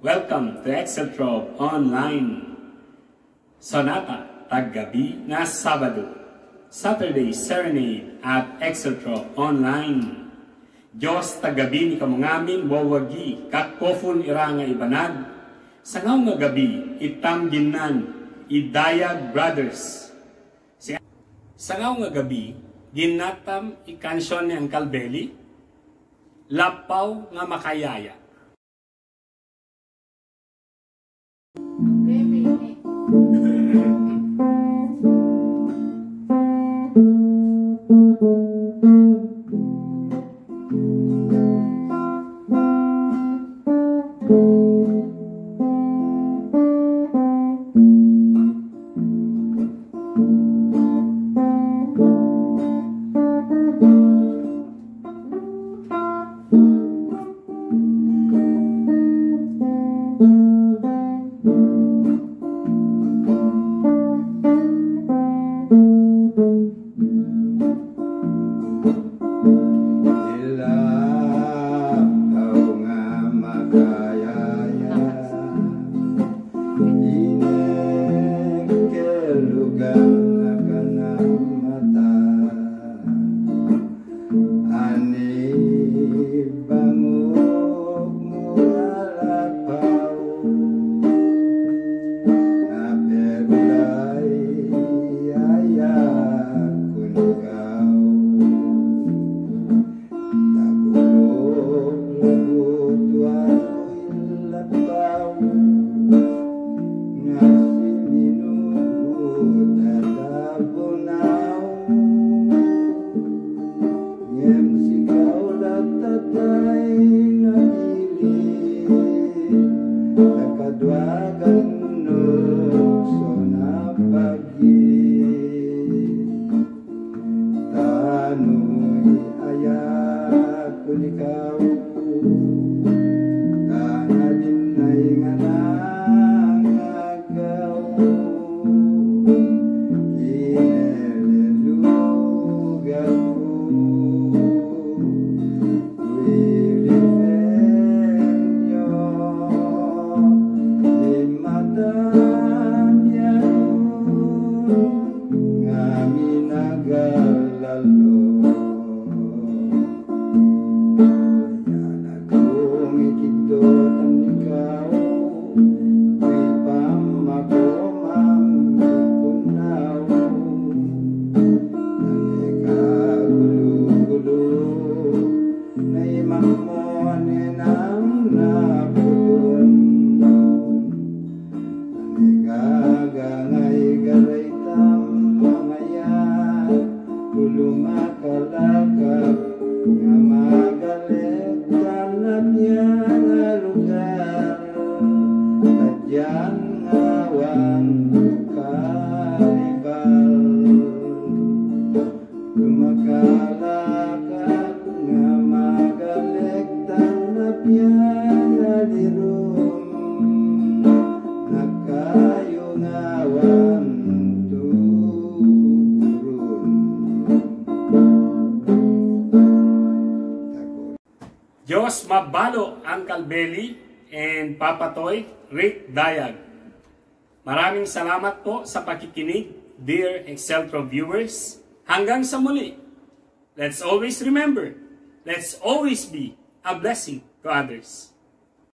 Welcome to Exceltrove Online. Sonata, taggabi na Sabado. Saturday Serenade at Exceltrove Online. Diyos taggabi ni kamungamin wawagi, kakpofon iranga Ibanag. Sangaw nga gabi, itam ginnan, Dayag Brothers. Sangaw nga gabi, ginatam ikansyon ni Uncle Belly, Lappaw nga Makayaya. Diyos mabalo Uncle Belly and Papa Toy, Rick Dayag. Maraming salamat po sa pakikinig, dear Exceltrove viewers. Hanggang sa muli, let's always remember, let's always be a blessing to others.